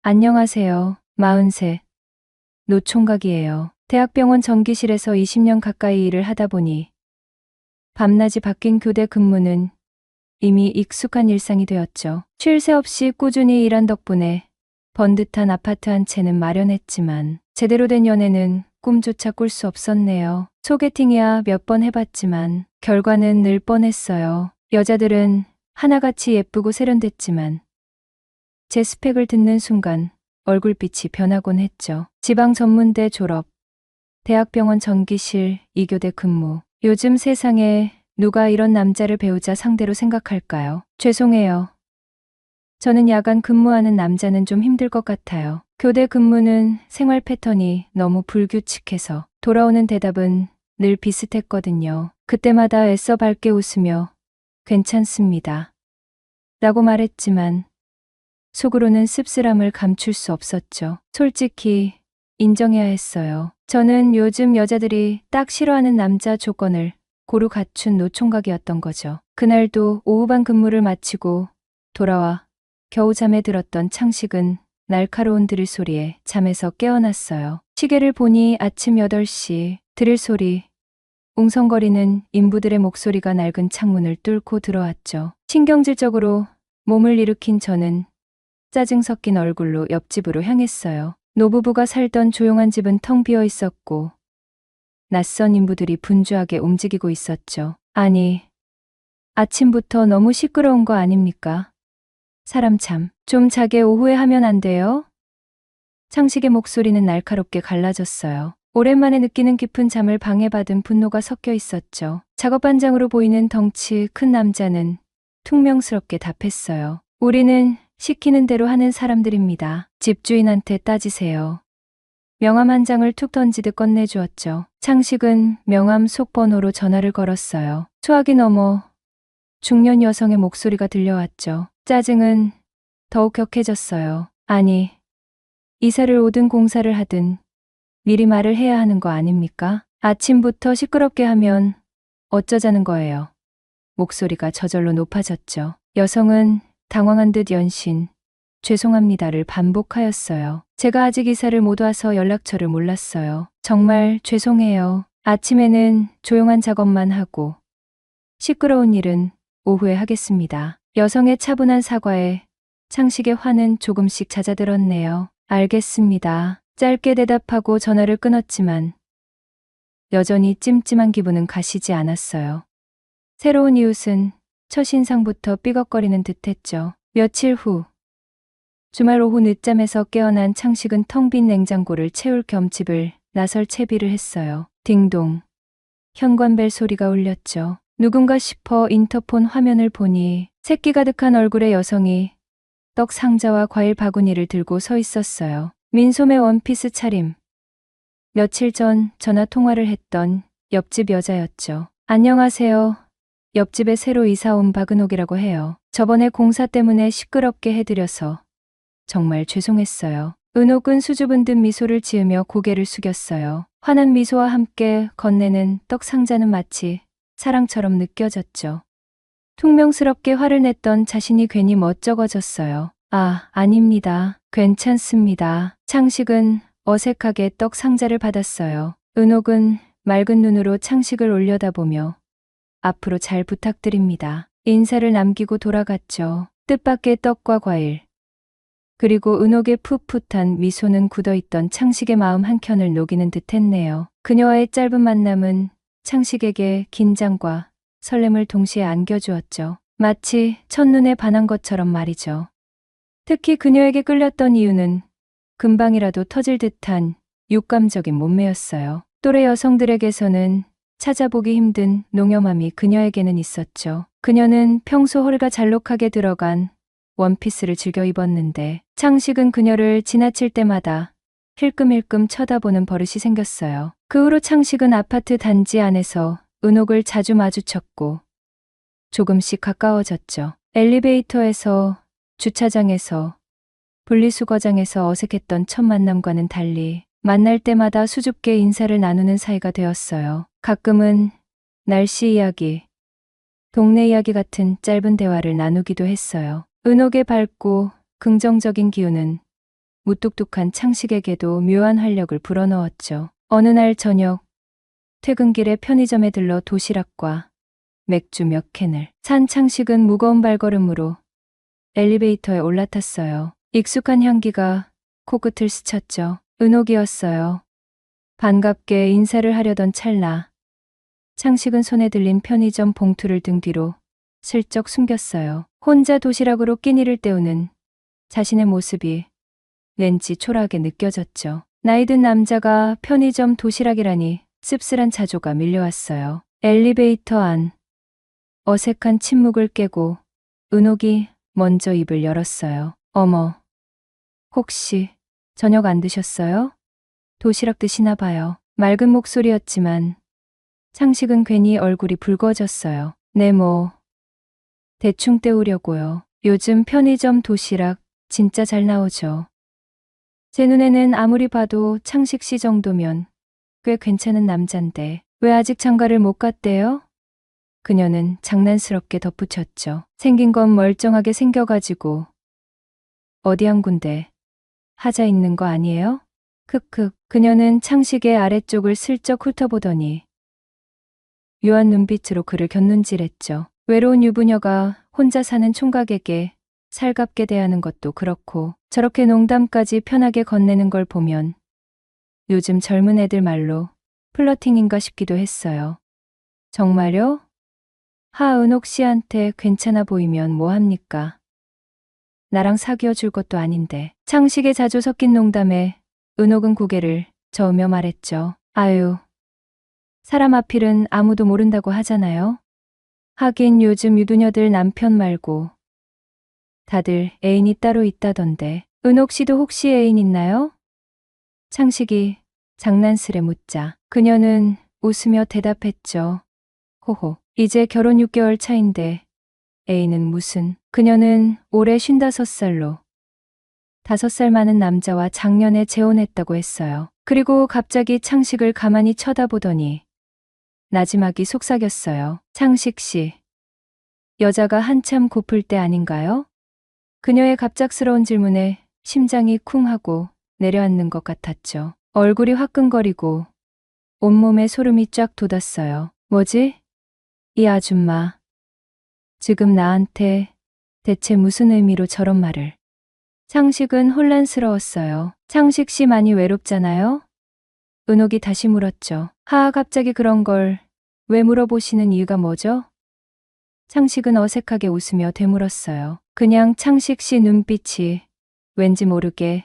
안녕하세요. 43. 노총각이에요. 대학병원 전기실에서 20년 가까이 일을 하다 보니 밤낮이 바뀐 교대 근무는 이미 익숙한 일상이 되었죠. 쉴 새 없이 꾸준히 일한 덕분에 번듯한 아파트 한 채는 마련했지만 제대로 된 연애는 꿈조차 꿀 수 없었네요. 소개팅이야 몇 번 해봤지만 결과는 늘 뻔했어요. 여자들은 하나같이 예쁘고 세련됐지만 제 스펙을 듣는 순간 얼굴빛이 변하곤 했죠. 지방 전문대 졸업, 대학병원 전기실 2교대 근무. 요즘 세상에 누가 이런 남자를 배우자 상대로 생각할까요? 죄송해요. 저는 야간 근무하는 남자는 좀 힘들 것 같아요. 교대 근무는 생활 패턴이 너무 불규칙해서 돌아오는 대답은 늘 비슷했거든요. 그때마다 애써 밝게 웃으며 괜찮습니다. 라고 말했지만 속으로는 씁쓸함을 감출 수 없었죠. 솔직히 인정해야 했어요. 저는 요즘 여자들이 딱 싫어하는 남자 조건을 고루 갖춘 노총각이었던 거죠. 그날도 오후반 근무를 마치고 돌아와 겨우 잠에 들었던 창식은 날카로운 드릴 소리에 잠에서 깨어났어요. 시계를 보니 아침 8시. 드릴 소리, 웅성거리는 인부들의 목소리가 낡은 창문을 뚫고 들어왔죠. 신경질적으로 몸을 일으킨 저는 짜증 섞인 얼굴로 옆집으로 향했어요. 노부부가 살던 조용한 집은 텅 비어 있었고 낯선 인부들이 분주하게 움직이고 있었죠. 아니, 아침부터 너무 시끄러운 거 아닙니까? 사람 참, 좀 자게 오후에 하면 안 돼요? 창식의 목소리는 날카롭게 갈라졌어요. 오랜만에 느끼는 깊은 잠을 방해받은 분노가 섞여 있었죠. 작업반장으로 보이는 덩치 큰 남자는 퉁명스럽게 답했어요. 우리는 시키는 대로 하는 사람들입니다. 집주인한테 따지세요. 명함 한 장을 툭 던지듯 건네주었죠. 창식은 명함 속번호로 전화를 걸었어요. 소화기 너머 중년 여성의 목소리가 들려왔죠. 짜증은 더욱 격해졌어요. 아니, 이사를 오든 공사를 하든 미리 말을 해야 하는 거 아닙니까? 아침부터 시끄럽게 하면 어쩌자는 거예요. 목소리가 저절로 높아졌죠. 여성은 당황한 듯 연신 죄송합니다를 반복하였어요. 제가 아직 이사를 못 와서 연락처를 몰랐어요. 정말 죄송해요. 아침에는 조용한 작업만 하고 시끄러운 일은 오후에 하겠습니다. 여성의 차분한 사과에 창식의 화는 조금씩 잦아들었네요. 알겠습니다. 짧게 대답하고 전화를 끊었지만 여전히 찜찜한 기분은 가시지 않았어요. 새로운 이웃은 첫인상부터 삐걱거리는 듯했죠. 며칠 후 주말 오후 늦잠에서 깨어난 창식은 텅 빈 냉장고를 채울 겸 집을 나설 채비를 했어요. 딩동. 현관벨 소리가 울렸죠. 누군가 싶어 인터폰 화면을 보니 새끼 가득한 얼굴의 여성이 떡 상자와 과일 바구니를 들고 서 있었어요. 민소매 원피스 차림. 며칠 전 전화 통화를 했던 옆집 여자였죠. 안녕하세요. 옆집에 새로 이사 온 박은옥이라고 해요. 저번에 공사 때문에 시끄럽게 해드려서 정말 죄송했어요. 은옥은 수줍은 듯 미소를 지으며 고개를 숙였어요. 환한 미소와 함께 건네는 떡 상자는 마치 사랑처럼 느껴졌죠. 퉁명스럽게 화를 냈던 자신이 괜히 멋쩍어졌어요. 아, 아닙니다. 괜찮습니다. 창식은 어색하게 떡 상자를 받았어요. 은옥은 맑은 눈으로 창식을 올려다보며 앞으로 잘 부탁드립니다. 인사를 남기고 돌아갔죠. 뜻밖의 떡과 과일. 그리고 은옥의 풋풋한 미소는 굳어있던 창식의 마음 한켠을 녹이는 듯했네요. 그녀와의 짧은 만남은 창식에게 긴장과 설렘을 동시에 안겨주었죠. 마치 첫눈에 반한 것처럼 말이죠. 특히 그녀에게 끌렸던 이유는 금방이라도 터질 듯한 육감적인 몸매였어요. 또래 여성들에게서는 찾아보기 힘든 농염함이 그녀에게는 있었죠. 그녀는 평소 허리가 잘록하게 들어간 원피스를 즐겨 입었는데 창식은 그녀를 지나칠 때마다 힐끔힐끔 쳐다보는 버릇이 생겼어요. 그 후로 창식은 아파트 단지 안에서 은옥을 자주 마주쳤고 조금씩 가까워졌죠. 엘리베이터에서, 주차장에서, 분리수거장에서 어색했던 첫 만남과는 달리 만날 때마다 수줍게 인사를 나누는 사이가 되었어요. 가끔은 날씨 이야기, 동네 이야기 같은 짧은 대화를 나누기도 했어요. 은옥의 밝고 긍정적인 기운은 무뚝뚝한 창식에게도 묘한 활력을 불어넣었죠. 어느 날 저녁, 퇴근길에 편의점에 들러 도시락과 맥주 몇 캔을 산 창식은 무거운 발걸음으로 엘리베이터에 올라탔어요. 익숙한 향기가 코끝을 스쳤죠. 은옥이었어요. 반갑게 인사를 하려던 찰나 창식은 손에 들린 편의점 봉투를 등 뒤로 슬쩍 숨겼어요. 혼자 도시락으로 끼니를 때우는 자신의 모습이 왠지 초라하게 느껴졌죠. 나이든 남자가 편의점 도시락이라니 씁쓸한 자조가 밀려왔어요. 엘리베이터 안 어색한 침묵을 깨고 은옥이 먼저 입을 열었어요. 어머, 혹시 저녁 안 드셨어요? 도시락 드시나 봐요. 맑은 목소리였지만 창식은 괜히 얼굴이 붉어졌어요. 네, 대충 때우려고요. 요즘 편의점 도시락 진짜 잘 나오죠. 제 눈에는 아무리 봐도 창식 씨 정도면 꽤 괜찮은 남잔데 왜 아직 장가를 못 갔대요? 그녀는 장난스럽게 덧붙였죠. 생긴 건 멀쩡하게 생겨가지고 어디 한 군데 하자 있는 거 아니에요? 크크. 그녀는 창식의 아래쪽을 슬쩍 훑어보더니 묘한 눈빛으로 그를 곁눈질했죠. 외로운 유부녀가 혼자 사는 총각에게 살갑게 대하는 것도 그렇고 저렇게 농담까지 편하게 건네는 걸 보면 요즘 젊은 애들 말로 플러팅인가 싶기도 했어요. 정말요? 하은옥 씨한테 괜찮아 보이면 뭐합니까? 나랑 사귀어 줄 것도 아닌데. 창식의 자주 섞인 농담에 은옥은 고개를 저으며 말했죠. 아유, 사람 앞일은 아무도 모른다고 하잖아요. 하긴 요즘 유부녀들 남편 말고 다들 애인이 따로 있다던데. 은옥 씨도 혹시 애인 있나요? 창식이 장난스레 묻자 그녀는 웃으며 대답했죠. 호호, 이제 결혼 6개월 차인데 애인은 무슨. 그녀는 올해 55살로 5살 많은 남자와 작년에 재혼했다고 했어요. 그리고 갑자기 창식을 가만히 쳐다보더니 나지막이 속삭였어요. 창식 씨, 여자가 한참 고플 때 아닌가요? 그녀의 갑작스러운 질문에 심장이 쿵 하고 내려앉는 것 같았죠. 얼굴이 화끈거리고 온몸에 소름이 쫙 돋았어요. 뭐지? 이 아줌마. 지금 나한테 대체 무슨 의미로 저런 말을. 창식은 혼란스러웠어요. 창식 씨 많이 외롭잖아요? 은옥이 다시 물었죠. 갑자기 그런 걸 왜 물어보시는 이유가 뭐죠? 창식은 어색하게 웃으며 되물었어요. 그냥 창식 씨 눈빛이 왠지 모르게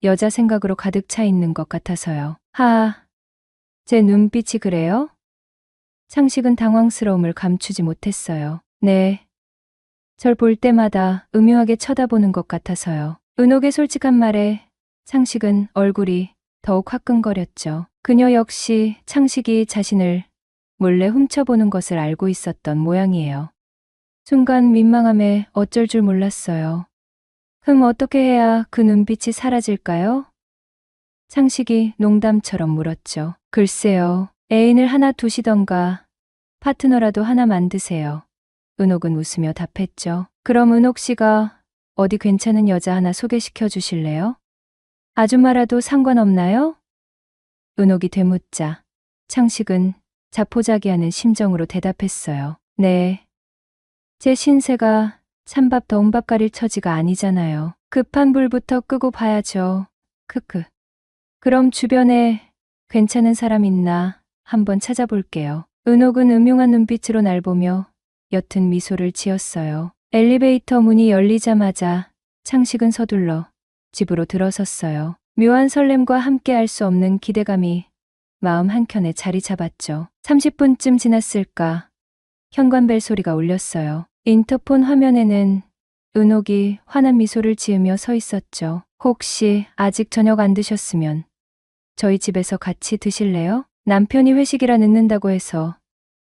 여자 생각으로 가득 차 있는 것 같아서요. 제 눈빛이 그래요? 창식은 당황스러움을 감추지 못했어요. 네. 절 볼 때마다 음흉하게 쳐다보는 것 같아서요. 은옥의 솔직한 말에 창식은 얼굴이 더욱 화끈거렸죠. 그녀 역시 창식이 자신을 몰래 훔쳐보는 것을 알고 있었던 모양이에요. 순간 민망함에 어쩔 줄 몰랐어요. 그럼 어떻게 해야 그 눈빛이 사라질까요? 창식이 농담처럼 물었죠. 글쎄요. 애인을 하나 두시던가 파트너라도 하나 만드세요. 은옥은 웃으며 답했죠. 그럼 은옥 씨가 어디 괜찮은 여자 하나 소개시켜 주실래요? 아줌마라도 상관없나요? 은옥이 되묻자 창식은 자포자기하는 심정으로 대답했어요. 네. 제 신세가 찬밥 더운 밥 가릴 처지가 아니잖아요. 급한 불부터 끄고 봐야죠. 크크. 그럼 주변에 괜찮은 사람 있나 한번 찾아볼게요. 은옥은 음흉한 눈빛으로 날 보며 옅은 미소를 지었어요. 엘리베이터 문이 열리자마자 창식은 서둘러 집으로 들어섰어요. 묘한 설렘과 함께 알 수 없는 기대감이 마음 한켠에 자리 잡았죠. 30분쯤 지났을까 현관벨 소리가 울렸어요. 인터폰 화면에는 은옥이 환한 미소를 지으며 서 있었죠. 혹시 아직 저녁 안 드셨으면 저희 집에서 같이 드실래요? 남편이 회식이라 늦는다고 해서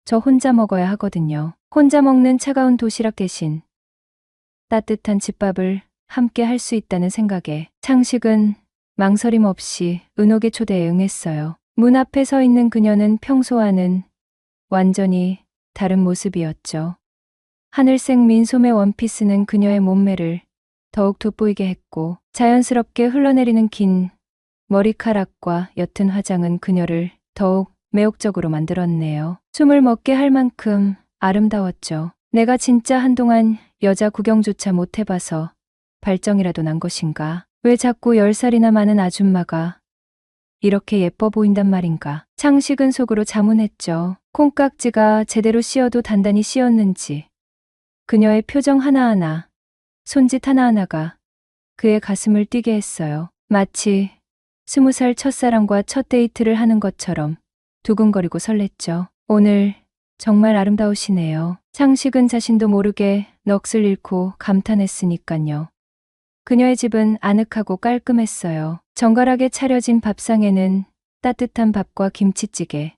저 혼자 먹어야 하거든요. 혼자 먹는 차가운 도시락 대신 따뜻한 집밥을 함께 할 수 있다는 생각에 창식은 망설임 없이 은옥의 초대에 응했어요. 문 앞에 서 있는 그녀는 평소와는 완전히 다른 모습이었죠. 하늘색 민소매 원피스는 그녀의 몸매를 더욱 돋보이게 했고 자연스럽게 흘러내리는 긴 머리카락과 옅은 화장은 그녀를 더욱 매혹적으로 만들었네요. 숨을 먹게 할 만큼 아름다웠죠. 내가 진짜 한동안 여자 구경조차 못 해봐서 발정이라도 난 것인가? 왜 자꾸 10살이나 많은 아줌마가 이렇게 예뻐 보인단 말인가? 창식은 속으로 자문했죠. 콩깍지가 제대로 씌어도 단단히 씌었는지 그녀의 표정 하나하나, 손짓 하나하나가 그의 가슴을 뛰게 했어요. 마치 20살 첫사랑과 첫 데이트를 하는 것처럼 두근거리고 설렜죠. 오늘 정말 아름다우시네요. 창식은 자신도 모르게 넋을 잃고 감탄했으니깐요. 그녀의 집은 아늑하고 깔끔했어요. 정갈하게 차려진 밥상에는 따뜻한 밥과 김치찌개,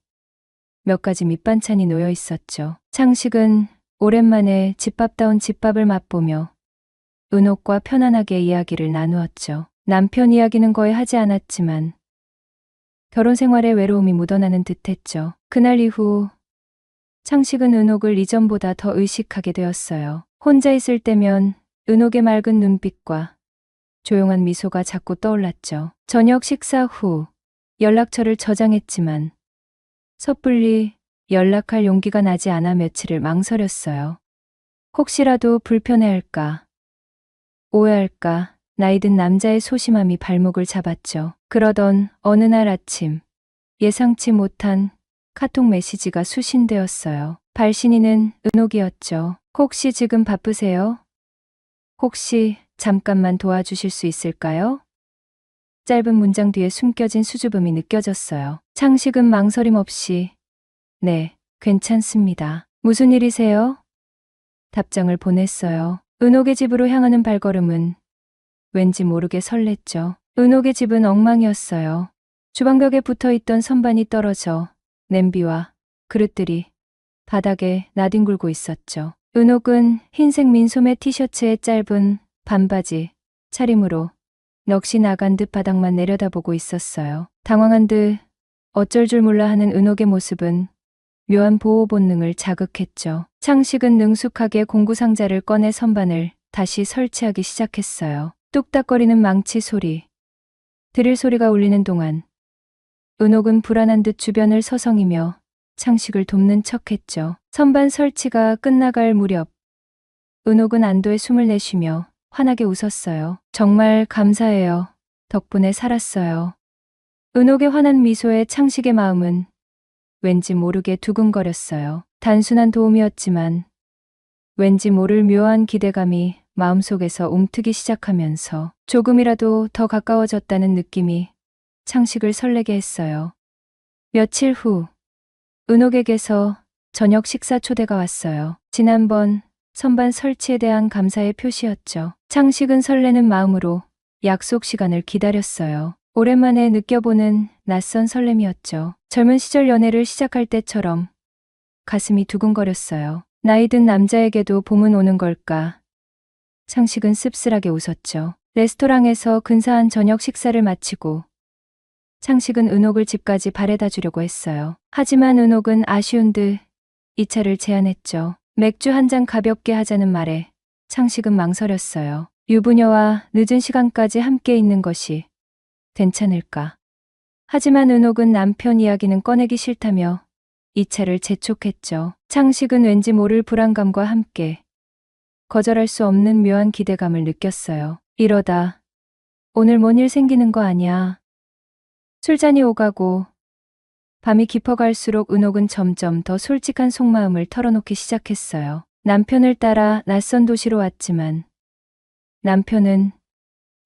몇 가지 밑반찬이 놓여 있었죠. 창식은 오랜만에 집밥다운 집밥을 맛보며 은옥과 편안하게 이야기를 나누었죠. 남편 이야기는 거의 하지 않았지만 결혼 생활에 외로움이 묻어나는 듯했죠. 그날 이후 창식은 은옥을 이전보다 더 의식하게 되었어요. 혼자 있을 때면 은옥의 맑은 눈빛과 조용한 미소가 자꾸 떠올랐죠. 저녁 식사 후 연락처를 저장했지만 섣불리 연락할 용기가 나지 않아 며칠을 망설였어요. 혹시라도 불편해할까, 오해할까, 나이든 남자의 소심함이 발목을 잡았죠. 그러던 어느 날 아침, 예상치 못한 카톡 메시지가 수신되었어요. 발신인은 은옥이었죠. 혹시 지금 바쁘세요? 혹시 잠깐만 도와주실 수 있을까요? 짧은 문장 뒤에 숨겨진 수줍음이 느껴졌어요. 창식은 망설임 없이 네, 괜찮습니다. 무슨 일이세요? 답장을 보냈어요. 은옥의 집으로 향하는 발걸음은 왠지 모르게 설렜죠. 은옥의 집은 엉망이었어요. 주방벽에 붙어있던 선반이 떨어져 냄비와 그릇들이 바닥에 나뒹굴고 있었죠. 은옥은 흰색 민소매 티셔츠에 짧은 반바지, 차림으로 넋이 나간 듯 바닥만 내려다보고 있었어요. 당황한 듯 어쩔 줄 몰라 하는 은옥의 모습은 묘한 보호 본능을 자극했죠. 창식은 능숙하게 공구상자를 꺼내 선반을 다시 설치하기 시작했어요. 뚝딱거리는 망치 소리, 드릴 소리가 울리는 동안 은옥은 불안한 듯 주변을 서성이며 창식을 돕는 척했죠. 선반 설치가 끝나갈 무렵 은옥은 안도의 숨을 내쉬며 환하게 웃었어요. 정말 감사해요. 덕분에 살았어요. 은옥의 환한 미소에 창식의 마음은 왠지 모르게 두근거렸어요. 단순한 도움이었지만 왠지 모를 묘한 기대감이 마음속에서 움트기 시작하면서 조금이라도 더 가까워졌다는 느낌이 창식을 설레게 했어요. 며칠 후 은옥에게서 저녁 식사 초대가 왔어요. 지난번 선반 설치에 대한 감사의 표시였죠. 창식은 설레는 마음으로 약속 시간을 기다렸어요. 오랜만에 느껴보는 낯선 설렘이었죠. 젊은 시절 연애를 시작할 때처럼 가슴이 두근거렸어요. 나이든 남자에게도 봄은 오는 걸까? 창식은 씁쓸하게 웃었죠. 레스토랑에서 근사한 저녁 식사를 마치고 창식은 은옥을 집까지 바래다 주려고 했어요. 하지만 은옥은 아쉬운 듯 이 차를 제안했죠. 맥주 한 잔 가볍게 하자는 말에 창식은 망설였어요. 유부녀와 늦은 시간까지 함께 있는 것이 괜찮을까? 하지만 은옥은 남편 이야기는 꺼내기 싫다며 이 차를 재촉했죠. 창식은 왠지 모를 불안감과 함께 거절할 수 없는 묘한 기대감을 느꼈어요. 이러다 오늘 뭔 일 생기는 거 아니야. 술잔이 오가고 밤이 깊어갈수록 은옥은 점점 더 솔직한 속마음을 털어놓기 시작했어요. 남편을 따라 낯선 도시로 왔지만 남편은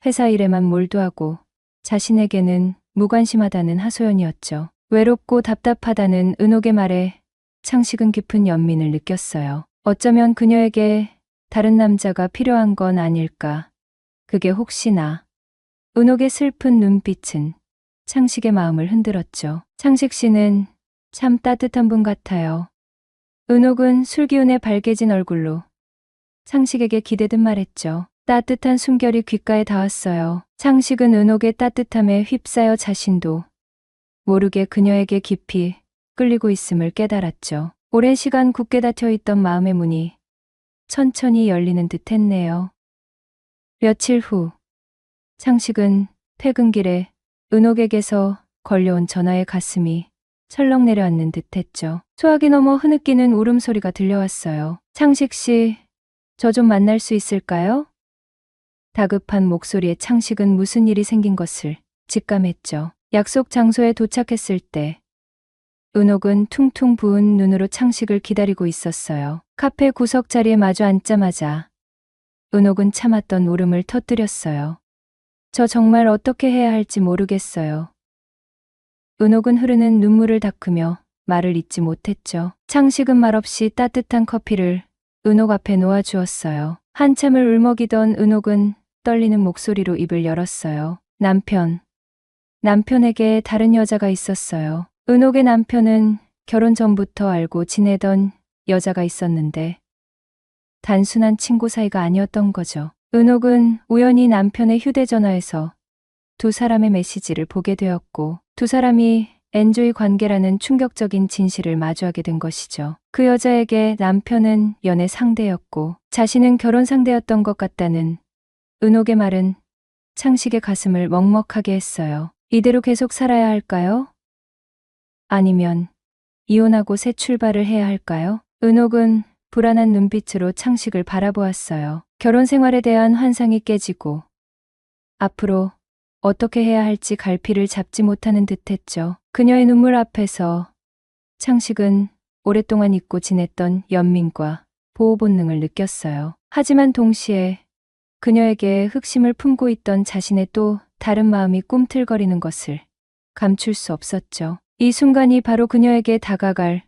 회사 일에만 몰두하고 자신에게는 무관심하다는 하소연이었죠. 외롭고 답답하다는 은옥의 말에 창식은 깊은 연민을 느꼈어요. 어쩌면 그녀에게 다른 남자가 필요한 건 아닐까. 그게 혹시나. 은옥의 슬픈 눈빛은 창식의 마음을 흔들었죠. 창식 씨는 참 따뜻한 분 같아요. 은옥은 술기운에 발개진 얼굴로 창식에게 기대듯 말했죠. 따뜻한 숨결이 귓가에 닿았어요. 창식은 은옥의 따뜻함에 휩싸여 자신도 모르게 그녀에게 깊이 끌리고 있음을 깨달았죠. 오랜 시간 굳게 닫혀 있던 마음의 문이 천천히 열리는 듯 했네요. 며칠 후 창식은 퇴근길에 은옥에게서 걸려온 전화에 가슴이 철렁 내려앉는 듯했죠. 소화기 너머 흐느끼는 울음소리가 들려왔어요. 창식 씨, 저 좀 만날 수 있을까요? 다급한 목소리에 창식은 무슨 일이 생긴 것을 직감했죠. 약속 장소에 도착했을 때 은옥은 퉁퉁 부은 눈으로 창식을 기다리고 있었어요. 카페 구석 자리에 마주 앉자마자 은옥은 참았던 울음을 터뜨렸어요. 저 정말 어떻게 해야 할지 모르겠어요. 은옥은 흐르는 눈물을 닦으며 말을 잇지 못했죠. 창식은 말없이 따뜻한 커피를 은옥 앞에 놓아주었어요. 한참을 울먹이던 은옥은 떨리는 목소리로 입을 열었어요. 남편에게 다른 여자가 있었어요. 은옥의 남편은 결혼 전부터 알고 지내던 여자가 있었는데 단순한 친구 사이가 아니었던 거죠. 은옥은 우연히 남편의 휴대전화에서 두 사람의 메시지를 보게 되었고 두 사람이 엔조이 관계라는 충격적인 진실을 마주하게 된 것이죠. 그 여자에게 남편은 연애 상대였고 자신은 결혼 상대였던 것 같다는 은옥의 말은 창식의 가슴을 먹먹하게 했어요. 이대로 계속 살아야 할까요? 아니면 이혼하고 새 출발을 해야 할까요? 은옥은 불안한 눈빛으로 창식을 바라보았어요. 결혼 생활에 대한 환상이 깨지고 앞으로 어떻게 해야 할지 갈피를 잡지 못하는 듯했죠. 그녀의 눈물 앞에서 창식은 오랫동안 잊고 지냈던 연민과 보호 본능을 느꼈어요. 하지만 동시에 그녀에게 흑심을 품고 있던 자신의 또 다른 마음이 꿈틀거리는 것을 감출 수 없었죠. 이 순간이 바로 그녀에게 다가갈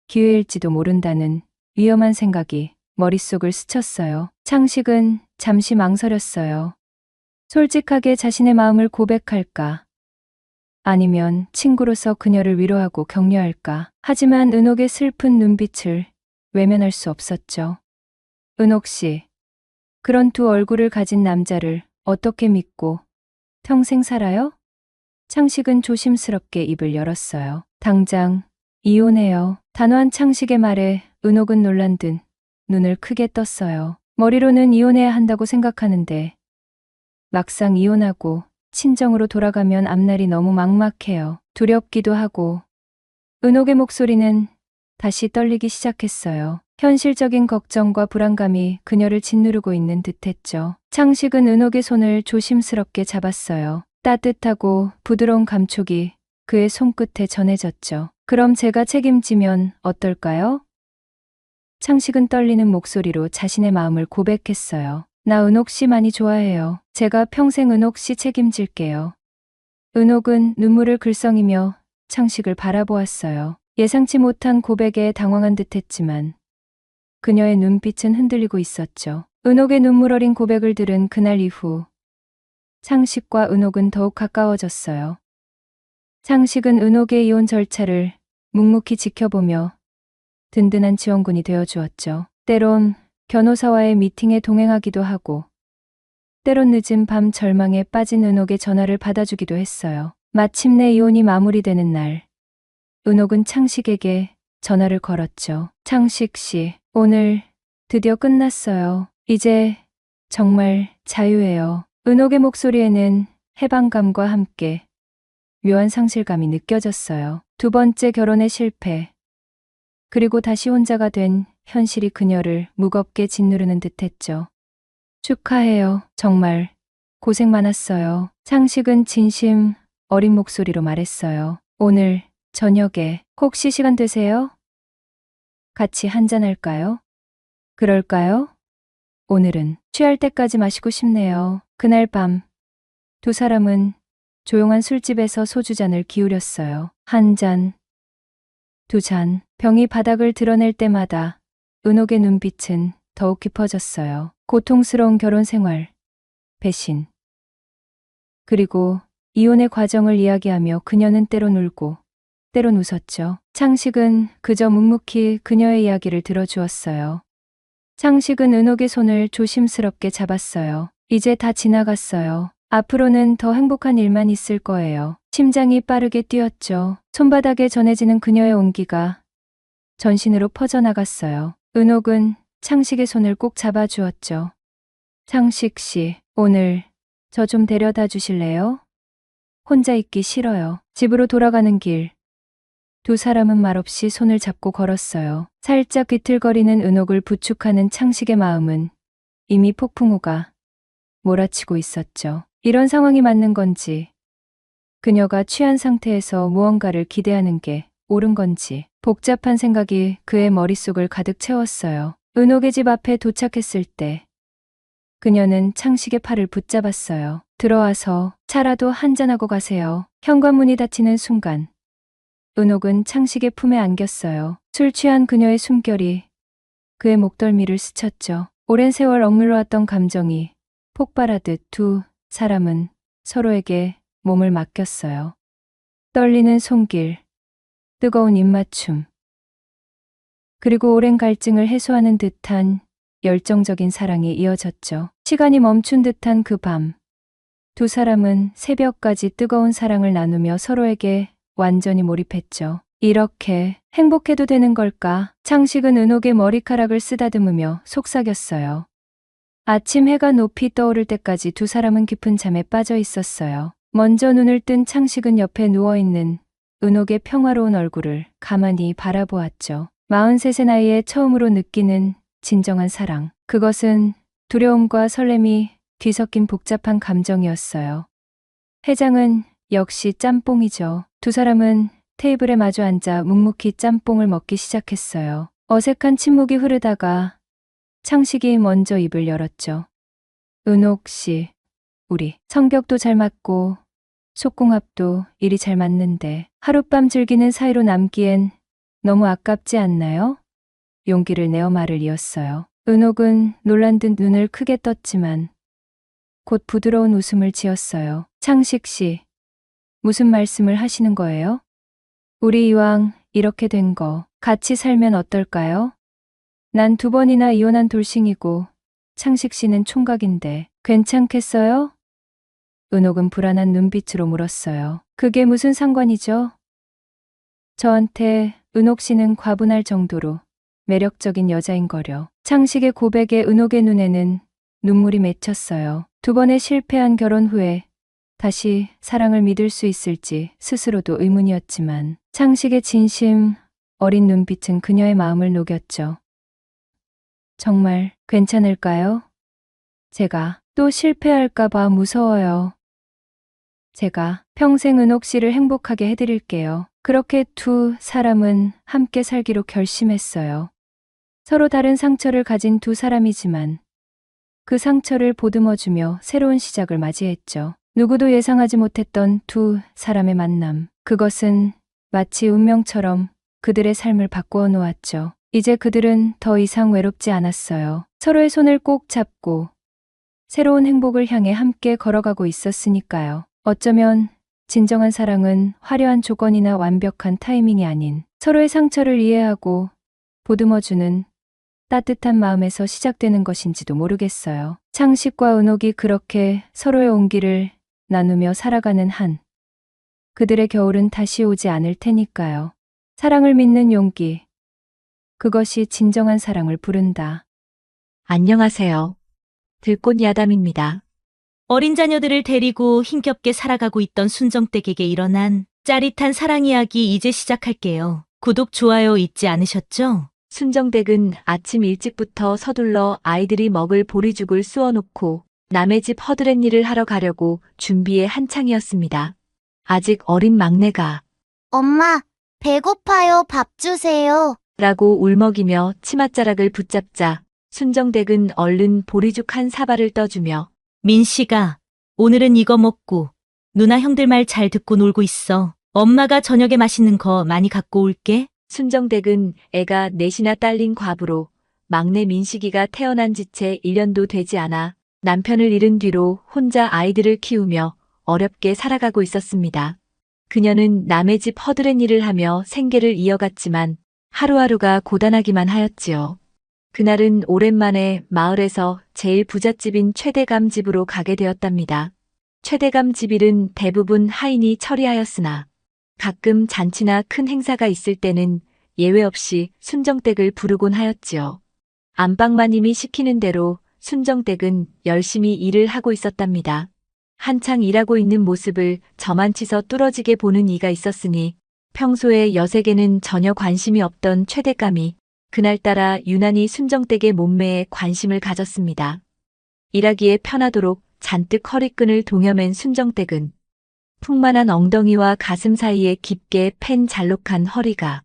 기회일지도 모른다는 위험한 생각이 머릿속을 스쳤어요. 창식은 잠시 망설였어요. 솔직하게 자신의 마음을 고백할까? 아니면 친구로서 그녀를 위로하고 격려할까? 하지만 은옥의 슬픈 눈빛을 외면할 수 없었죠. 은옥 씨, 그런 두 얼굴을 가진 남자를 어떻게 믿고 평생 살아요? 창식은 조심스럽게 입을 열었어요. 당장 이혼해요. 단호한 창식의 말에 은옥은 놀란 듯 눈을 크게 떴어요. 머리로는 이혼해야 한다고 생각하는데 막상 이혼하고 친정으로 돌아가면 앞날이 너무 막막해요. 두렵기도 하고. 은옥의 목소리는 다시 떨리기 시작했어요. 현실적인 걱정과 불안감이 그녀를 짓누르고 있는 듯했죠. 창식은 은옥의 손을 조심스럽게 잡았어요. 따뜻하고 부드러운 감촉이 그의 손끝에 전해졌죠. 그럼 제가 책임지면 어떨까요? 창식은 떨리는 목소리로 자신의 마음을 고백했어요. 나 은옥 씨 많이 좋아해요. 제가 평생 은옥 씨 책임질게요. 은옥은 눈물을 글썽이며 창식을 바라보았어요. 예상치 못한 고백에 당황한 듯했지만 그녀의 눈빛은 흔들리고 있었죠. 은옥의 눈물 어린 고백을 들은 그날 이후 창식과 은옥은 더욱 가까워졌어요. 창식은 은옥의 이혼 절차를 묵묵히 지켜보며 든든한 지원군이 되어주었죠. 때론 변호사와의 미팅에 동행하기도 하고 때론 늦은 밤 절망에 빠진 은옥의 전화를 받아주기도 했어요. 마침내 이혼이 마무리되는 날 은옥은 창식에게 전화를 걸었죠. 창식 씨, 오늘 드디어 끝났어요. 이제 정말 자유예요. 은옥의 목소리에는 해방감과 함께 묘한 상실감이 느껴졌어요. 두 번째 결혼의 실패, 그리고 다시 혼자가 된 현실이 그녀를 무겁게 짓누르는 듯했죠. 축하해요. 정말 고생 많았어요. 창식은 진심 어린 목소리로 말했어요. 오늘 저녁에 혹시 시간 되세요? 같이 한잔할까요? 그럴까요? 오늘은 취할 때까지 마시고 싶네요. 그날 밤 두 사람은 조용한 술집에서 소주잔을 기울였어요. 한 잔, 두 잔, 병이 바닥을 드러낼 때마다 은옥의 눈빛은 더욱 깊어졌어요. 고통스러운 결혼 생활, 배신, 그리고 이혼의 과정을 이야기하며 그녀는 때론 울고 때론 웃었죠. 창식은 그저 묵묵히 그녀의 이야기를 들어주었어요. 창식은 은옥의 손을 조심스럽게 잡았어요. 이제 다 지나갔어요. 앞으로는 더 행복한 일만 있을 거예요. 심장이 빠르게 뛰었죠. 손바닥에 전해지는 그녀의 온기가 전신으로 퍼져나갔어요. 은옥은 창식의 손을 꼭 잡아주었죠. 창식 씨, 오늘 저 좀 데려다 주실래요? 혼자 있기 싫어요. 집으로 돌아가는 길. 두 사람은 말없이 손을 잡고 걸었어요. 살짝 비틀거리는 은옥을 부축하는 창식의 마음은 이미 폭풍우가 몰아치고 있었죠. 이런 상황이 맞는 건지, 그녀가 취한 상태에서 무언가를 기대하는 게 옳은 건지 복잡한 생각이 그의 머릿속을 가득 채웠어요. 은옥의 집 앞에 도착했을 때 그녀는 창식의 팔을 붙잡았어요. 들어와서 차라도 한잔하고 가세요. 현관문이 닫히는 순간 은옥은 창식의 품에 안겼어요. 술 취한 그녀의 숨결이 그의 목덜미를 스쳤죠. 오랜 세월 억눌러왔던 감정이 폭발하듯 두 사람은 서로에게 몸을 맡겼어요. 떨리는 손길, 뜨거운 입맞춤, 그리고 오랜 갈증을 해소하는 듯한 열정적인 사랑이 이어졌죠. 시간이 멈춘 듯한 그 밤, 두 사람은 새벽까지 뜨거운 사랑을 나누며 서로에게 완전히 몰입했죠. 이렇게 행복해도 되는 걸까? 창식은 은옥의 머리카락을 쓰다듬으며 속삭였어요. 아침 해가 높이 떠오를 때까지 두 사람은 깊은 잠에 빠져 있었어요. 먼저 눈을 뜬 창식은 옆에 누워있는 은옥의 평화로운 얼굴을 가만히 바라보았죠. 43의 나이에 처음으로 느끼는 진정한 사랑. 그것은 두려움과 설렘이 뒤섞인 복잡한 감정이었어요. 해장은 역시 짬뽕이죠. 두 사람은 테이블에 마주 앉아 묵묵히 짬뽕을 먹기 시작했어요. 어색한 침묵이 흐르다가 창식이 먼저 입을 열었죠. 은옥 씨, 우리 성격도 잘 맞고 속궁합도 일이 잘 맞는데 하룻밤 즐기는 사이로 남기엔 너무 아깝지 않나요? 용기를 내어 말을 이었어요. 은옥은 놀란 듯 눈을 크게 떴지만 곧 부드러운 웃음을 지었어요. 창식 씨, 무슨 말씀을 하시는 거예요? 우리 이왕 이렇게 된 거 같이 살면 어떨까요? 난 2번이나 이혼한 돌싱이고 창식 씨는 총각인데 괜찮겠어요? 은옥은 불안한 눈빛으로 물었어요. 그게 무슨 상관이죠? 저한테 은옥 씨는 과분할 정도로 매력적인 여자인 거려. 창식의 고백에 은옥의 눈에는 눈물이 맺혔어요. 2번의 실패한 결혼 후에 다시 사랑을 믿을 수 있을지 스스로도 의문이었지만 창식의 진심 어린 눈빛은 그녀의 마음을 녹였죠. 정말 괜찮을까요? 제가 또 실패할까봐 무서워요. 제가 평생 은옥 씨를 행복하게 해드릴게요. 그렇게 두 사람은 함께 살기로 결심했어요. 서로 다른 상처를 가진 두 사람이지만 그 상처를 보듬어주며 새로운 시작을 맞이했죠. 누구도 예상하지 못했던 두 사람의 만남. 그것은 마치 운명처럼 그들의 삶을 바꾸어 놓았죠. 이제 그들은 더 이상 외롭지 않았어요. 서로의 손을 꼭 잡고 새로운 행복을 향해 함께 걸어가고 있었으니까요. 어쩌면 진정한 사랑은 화려한 조건이나 완벽한 타이밍이 아닌 서로의 상처를 이해하고 보듬어주는 따뜻한 마음에서 시작되는 것인지도 모르겠어요. 창식과 은옥이 그렇게 서로의 온기를 나누며 살아가는 한 그들의 겨울은 다시 오지 않을 테니까요. 사랑을 믿는 용기. 그것이 진정한 사랑을 부른다. 안녕하세요. 들꽃 야담입니다. 어린 자녀들을 데리고 힘겹게 살아가고 있던 순정댁에게 일어난 짜릿한 사랑 이야기 이제 시작할게요. 구독, 좋아요 잊지 않으셨죠? 순정댁은 아침 일찍부터 서둘러 아이들이 먹을 보리죽을 쑤어놓고 남의 집 허드렛 일을 하러 가려고 준비에 한창이었습니다. 아직 어린 막내가 엄마, 배고파요. 밥 주세요. 라고 울먹이며 치맛자락을 붙잡자 순정댁은 얼른 보리죽 한 사발을 떠주며 민씨가 오늘은 이거 먹고 누나 형들 말 잘 듣고 놀고 있어. 엄마가 저녁에 맛있는 거 많이 갖고 올게. 순정댁은 애가 넷이나 딸린 과부로 막내 민식이가 태어난 지 채 1년도 되지 않아 남편을 잃은 뒤로 혼자 아이들을 키우며 어렵게 살아가고 있었습니다. 그녀는 남의 집 허드렛 일을 하며 생계를 이어갔지만 하루하루가 고단하기만 하였지요. 그날은 오랜만에 마을에서 제일 부잣집인 최대감 집으로 가게 되었답니다. 최대감 집 일은 대부분 하인이 처리하였으나 가끔 잔치나 큰 행사가 있을 때는 예외 없이 순정댁을 부르곤 하였지요. 안방마님이 시키는 대로 순정댁은 열심히 일을 하고 있었답니다. 한창 일하고 있는 모습을 저만치서 뚫어지게 보는 이가 있었으니 평소에 여색에는 전혀 관심이 없던 최대감이 그날따라 유난히 순정댁의 몸매에 관심을 가졌습니다. 일하기에 편하도록 잔뜩 허리끈을 동여맨 순정댁은 풍만한 엉덩이와 가슴 사이에 깊게 팬 잘록한 허리가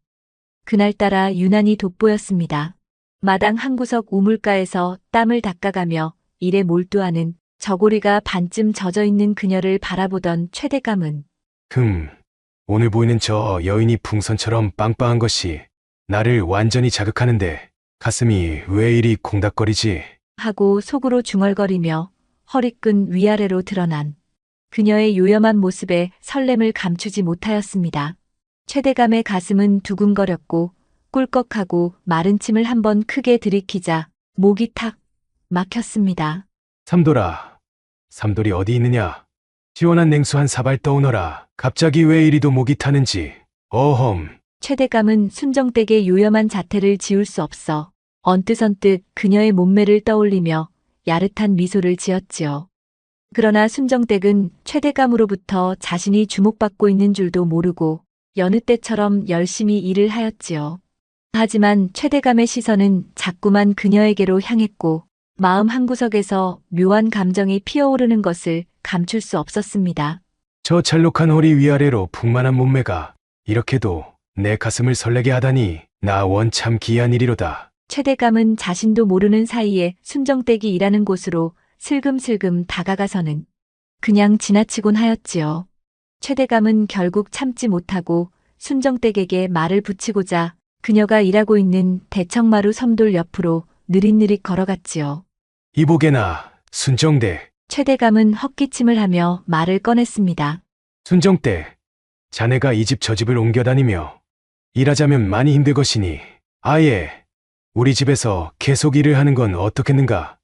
그날따라 유난히 돋보였습니다. 마당 한 구석 우물가에서 땀을 닦아가며 일에 몰두하는 저고리가 반쯤 젖어있는 그녀를 바라보던 최대감은 오늘 보이는 저 여인이 풍선처럼 빵빵한 것이 나를 완전히 자극하는데 가슴이 왜 이리 콩닥거리지? 하고 속으로 중얼거리며 허리끈 위아래로 드러난 그녀의 요염한 모습에 설렘을 감추지 못하였습니다. 최대감의 가슴은 두근거렸고 꿀꺽하고 마른 침을 한번 크게 들이키자 목이 탁 막혔습니다. 삼돌이 어디 있느냐? 시원한 냉수 한 사발 떠오너라. 갑자기 왜 이리도 목이 타는지. 어험. 최대감은 순정댁의 요염한 자태를 지울 수 없어 언뜻언뜻 그녀의 몸매를 떠올리며 야릇한 미소를 지었지요. 그러나 순정댁은 최대감으로부터 자신이 주목받고 있는 줄도 모르고 여느 때처럼 열심히 일을 하였지요. 하지만 최대감의 시선은 자꾸만 그녀에게로 향했고 마음 한구석에서 묘한 감정이 피어오르는 것을 감출 수 없었습니다. 저 잘록한 허리 위아래로 풍만한 몸매가 이렇게도 내 가슴을 설레게 하다니 나 원참 기이한 일이로다. 최대감은 자신도 모르는 사이에 순정댁이 일하는 곳으로 슬금슬금 다가가서는 그냥 지나치곤 하였지요. 최대감은 결국 참지 못하고 순정댁에게 말을 붙이고자 그녀가 일하고 있는 대청마루 섬돌 옆으로 느릿느릿 걸어갔지요. 이보게나 순정댁. 최대감은 헛기침을 하며 말을 꺼냈습니다. 순정댁. 자네가 이 집 저 집을 옮겨 다니며 일하자면 많이 힘들 것이니 아예 우리 집에서 계속 일을 하는 건 어떻겠는가?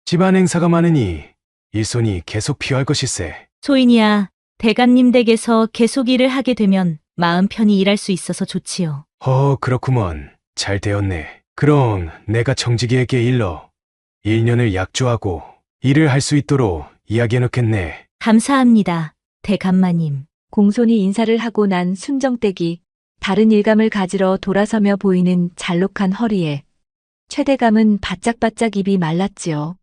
집안 행사가 많으니 일손이 계속 필요할 것일세. 소인이야, 대감님 댁에서 계속 일을 하게 되면 마음 편히 일할 수 있어서 좋지요. 그렇구먼. 잘 되었네. 그럼 내가 정직이에게 일러 1년을 약조하고 일을 할 수 있도록 이야기해놓겠네. 감사합니다, 대감마님. 공손히 인사를 하고 난 순정댁이 다른 일감을 가지러 돌아서며 보이는 잘록한 허리에 최대감은 바짝바짝 입이 말랐지요.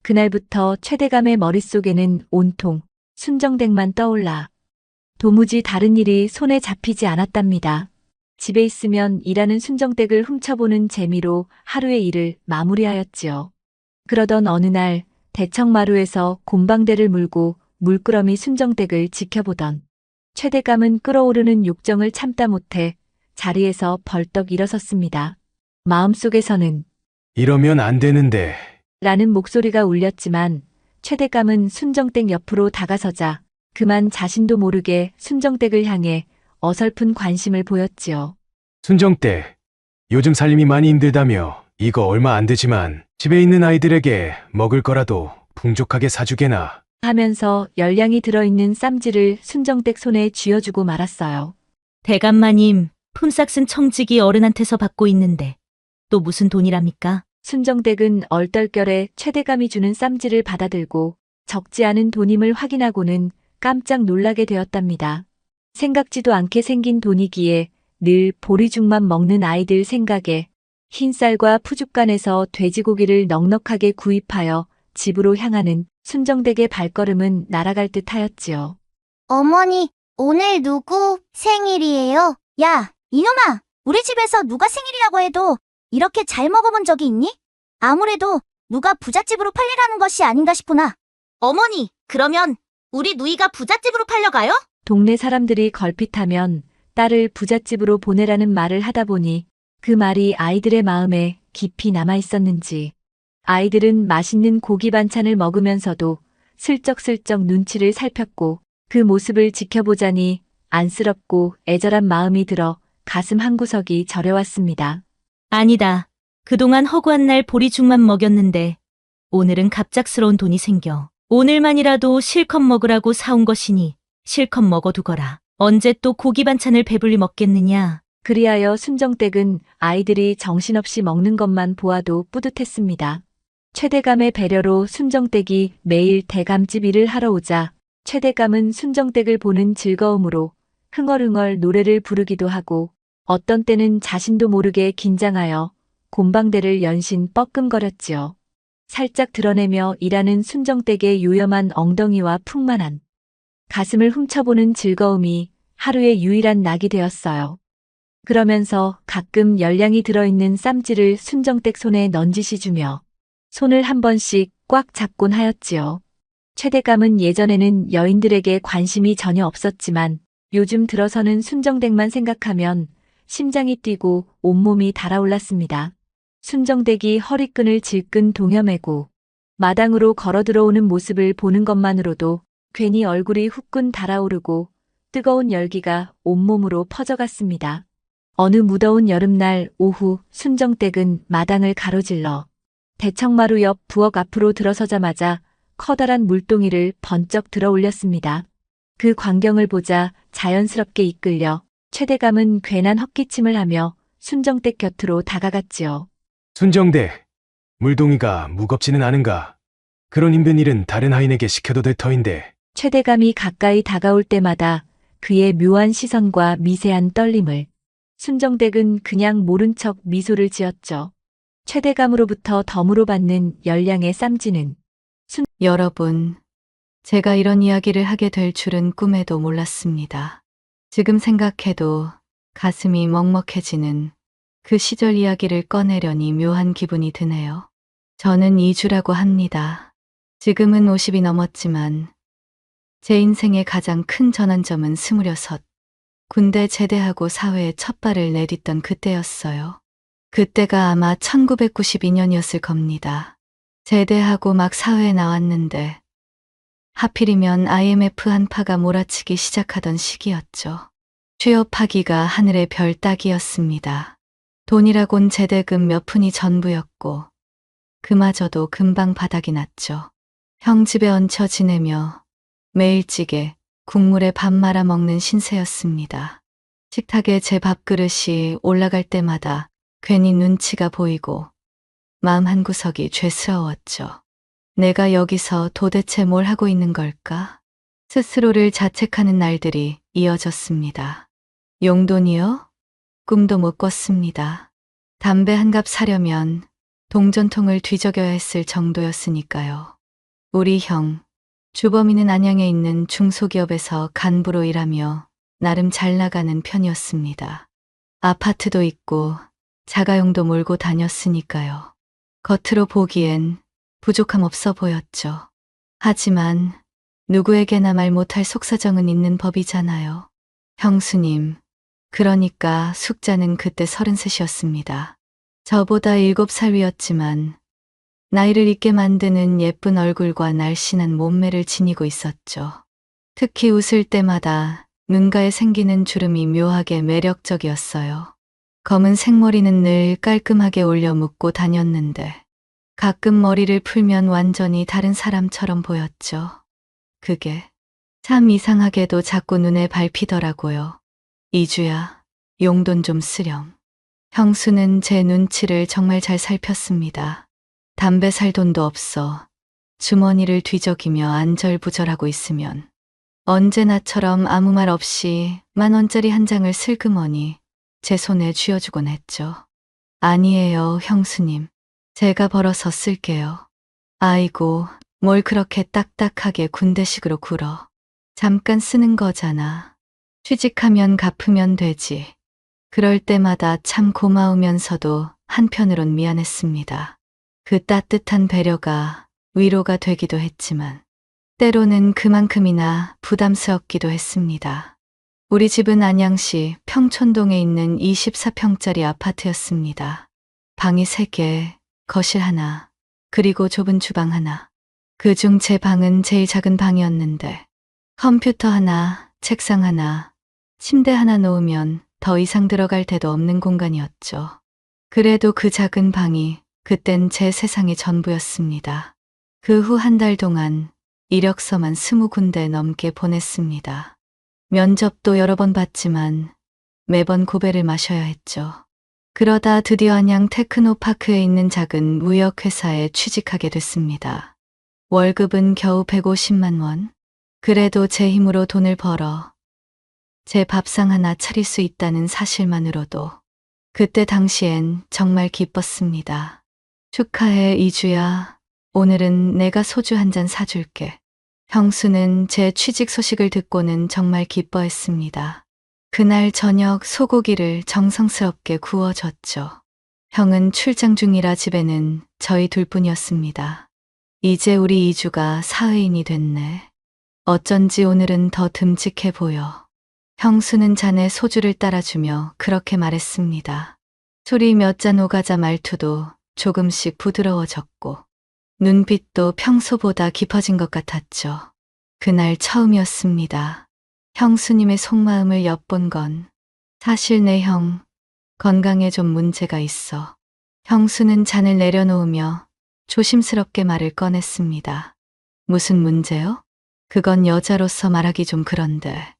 그날부터 최대감의 머릿속에는 온통 순정댁만 떠올라 도무지 다른 일이 손에 잡히지 않았답니다. 집에 있으면 일하는 순정댁을 훔쳐보는 재미로 하루의 일을 마무리하였지요. 그러던 어느 날 대청마루에서 곰방대를 물고 물끄러미 순정댁을 지켜보던 최대감은 끓어오르는 욕정을 참다 못해 자리에서 벌떡 일어섰습니다. 마음속에서는 이러면 안 되는데. 라는 목소리가 울렸지만 최대감은 순정댁 옆으로 다가서자 그만 자신도 모르게 순정댁을 향해 어설픈 관심을 보였지요. 순정댁. 요즘 살림이 많이 힘들다며 이거 얼마 안 되지만 집에 있는 아이들에게 먹을 거라도 풍족하게 사주게나. 하면서 열량이 들어있는 쌈지를 순정댁 손에 쥐어주고 말았어요. 대감마님, 품삯은 청직이 어른한테서 받고 있는데 또 무슨 돈이랍니까? 순정댁은 얼떨결에 최대감이 주는 쌈지를 받아들고 적지 않은 돈임을 확인하고는 깜짝 놀라게 되었답니다. 생각지도 않게 생긴 돈이기에 늘 보리죽만 먹는 아이들 생각에 흰쌀과 푸죽간에서 돼지고기를 넉넉하게 구입하여 집으로 향하는 순정댁의 발걸음은 날아갈 듯 하였지요. 어머니, 오늘 누구 생일이에요? 야, 이놈아! 우리 집에서 누가 생일이라고 해도 이렇게 잘 먹어본 적이 있니? 아무래도 누가 부잣집으로 팔리라는 것이 아닌가 싶구나. 어머니, 그러면 우리 누이가 부잣집으로 팔려가요? 동네 사람들이 걸핏하면 딸을 부잣집으로 보내라는 말을 하다 보니 그 말이 아이들의 마음에 깊이 남아 있었는지 아이들은 맛있는 고기 반찬을 먹으면서도 슬쩍슬쩍 눈치를 살폈고 그 모습을 지켜보자니 안쓰럽고 애절한 마음이 들어 가슴 한구석이 저려왔습니다. 아니다. 그동안 허구한 날 보리죽만 먹였는데 오늘은 갑작스러운 돈이 생겨. 오늘만이라도 실컷 먹으라고 사온 것이니 실컷 먹어두거라. 언제 또 고기 반찬을 배불리 먹겠느냐. 그리하여 순정댁은 아이들이 정신없이 먹는 것만 보아도 뿌듯했습니다. 최대감의 배려로 순정댁이 매일 대감집 일을 하러 오자 최대감은 순정댁을 보는 즐거움으로 흥얼흥얼 노래를 부르기도 하고 어떤 때는 자신도 모르게 긴장하여 곰방대를 연신 뻐끔거렸지요. 살짝 드러내며 일하는 순정댁의 요염한 엉덩이와 풍만한 가슴을 훔쳐보는 즐거움이 하루의 유일한 낙이 되었어요. 그러면서 가끔 열량이 들어있는 쌈지를 순정댁 손에 넌지시 주며 손을 한 번씩 꽉 잡곤 하였지요. 최대감은 예전에는 여인들에게 관심이 전혀 없었지만 요즘 들어서는 순정댁만 생각하면 심장이 뛰고 온몸이 달아올랐습니다. 순정댁이 허리끈을 질끈 동여매고 마당으로 걸어 들어오는 모습을 보는 것만으로도 괜히 얼굴이 후끈 달아오르고 뜨거운 열기가 온몸으로 퍼져갔습니다. 어느 무더운 여름날 오후 순정댁은 마당을 가로질러 대청마루 옆 부엌 앞으로 들어서자마자 커다란 물동이를 번쩍 들어 올렸습니다. 그 광경을 보자 자연스럽게 이끌려 최대감은 괜한 헛기침을 하며 순정댁 곁으로 다가갔지요. 순정대, 물동이가 무겁지는 않은가? 그런 힘든 일은 다른 하인에게 시켜도 될 터인데. 최대감이 가까이 다가올 때마다 그의 묘한 시선과 미세한 떨림을 순정댁은 그냥 모른 척 미소를 지었죠. 최대감으로부터 덤으로 받는 열량의 쌈지는 여러분, 제가 이런 이야기를 하게 될 줄은 꿈에도 몰랐습니다. 지금 생각해도 가슴이 먹먹해지는 그 시절 이야기를 꺼내려니 묘한 기분이 드네요. 저는 이주라고 합니다. 지금은 50이 넘었지만 제 인생의 가장 큰 전환점은 26. 군대 제대하고 사회에 첫 발을 내딛던 그때였어요. 그때가 아마 1992년이었을 겁니다. 제대하고 막 사회에 나왔는데 하필이면 IMF 한파가 몰아치기 시작하던 시기였죠. 취업하기가 하늘의 별 따기였습니다. 돈이라곤 제대금 몇 푼이 전부였고 그마저도 금방 바닥이 났죠. 형 집에 얹혀 지내며 매일 찌개, 국물에 밥 말아 먹는 신세였습니다. 식탁에 제 밥그릇이 올라갈 때마다 괜히 눈치가 보이고 마음 한구석이 죄스러웠죠. 내가 여기서 도대체 뭘 하고 있는 걸까? 스스로를 자책하는 날들이 이어졌습니다. 용돈이요? 꿈도 못 꿨습니다. 담배 한 갑 사려면 동전통을 뒤적여야 했을 정도였으니까요. 우리 형, 주범이는 안양에 있는 중소기업에서 간부로 일하며 나름 잘 나가는 편이었습니다. 아파트도 있고 자가용도 몰고 다녔으니까요. 겉으로 보기엔 부족함 없어 보였죠. 하지만 누구에게나 말 못할 속사정은 있는 법이잖아요. 형수님, 그러니까 숙자는 그때 33이었습니다. 저보다 7살 위였지만 나이를 잊게 만드는 예쁜 얼굴과 날씬한 몸매를 지니고 있었죠. 특히 웃을 때마다 눈가에 생기는 주름이 묘하게 매력적이었어요. 검은 생머리는 늘 깔끔하게 올려 묶고 다녔는데 가끔 머리를 풀면 완전히 다른 사람처럼 보였죠. 그게 참 이상하게도 자꾸 눈에 밟히더라고요. 이주야, 용돈 좀 쓰렴. 형수는 제 눈치를 정말 잘 살폈습니다. 담배 살 돈도 없어 주머니를 뒤적이며 안절부절하고 있으면 언제나처럼 아무 말 없이 10,000원짜리 한 장을 슬그머니 제 손에 쥐어주곤 했죠. 아니에요, 형수님. 제가 벌어서 쓸게요. 아이고, 뭘 그렇게 딱딱하게 군대식으로 굴어. 잠깐 쓰는 거잖아. 취직하면 갚으면 되지. 그럴 때마다 참 고마우면서도 한편으론 미안했습니다. 그 따뜻한 배려가 위로가 되기도 했지만 때로는 그만큼이나 부담스럽기도 했습니다. 우리 집은 안양시 평촌동에 있는 24평짜리 아파트였습니다. 방이 3개, 거실 하나, 그리고 좁은 주방 하나. 그중 제 방은 제일 작은 방이었는데 컴퓨터 하나, 책상 하나, 침대 하나 놓으면 더 이상 들어갈 데도 없는 공간이었죠. 그래도 그 작은 방이 그땐 제 세상의 전부였습니다. 그 후 한 달 동안 이력서만 20군데 넘게 보냈습니다. 면접도 여러 번 봤지만 매번 고배를 마셔야 했죠. 그러다 드디어 안양 테크노파크에 있는 작은 무역회사에 취직하게 됐습니다. 월급은 겨우 150만 원. 그래도 제 힘으로 돈을 벌어 제 밥상 하나 차릴 수 있다는 사실만으로도 그때 당시엔 정말 기뻤습니다. 축하해, 이주야. 오늘은 내가 소주 한 잔 사줄게. 형수는 제 취직 소식을 듣고는 정말 기뻐했습니다. 그날 저녁 소고기를 정성스럽게 구워줬죠. 형은 출장 중이라 집에는 저희 둘뿐이었습니다. 이제 우리 이주가 사회인이 됐네. 어쩐지 오늘은 더 듬직해 보여. 형수는 잔에 소주를 따라주며 그렇게 말했습니다. 술이 몇 잔 오가자 말투도 조금씩 부드러워졌고 눈빛도 평소보다 깊어진 것 같았죠. 그날 처음이었습니다. 형수님의 속마음을 엿본 건 사실 내 형 건강에 좀 문제가 있어. 형수는 잔을 내려놓으며 조심스럽게 말을 꺼냈습니다. 무슨 문제요? 그건 여자로서 말하기 좀 그런데.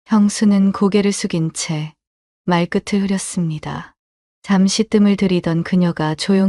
형수는 고개를 숙인 채 말끝을 흐렸습니다. 잠시 뜸을 들이던 그녀가 조용히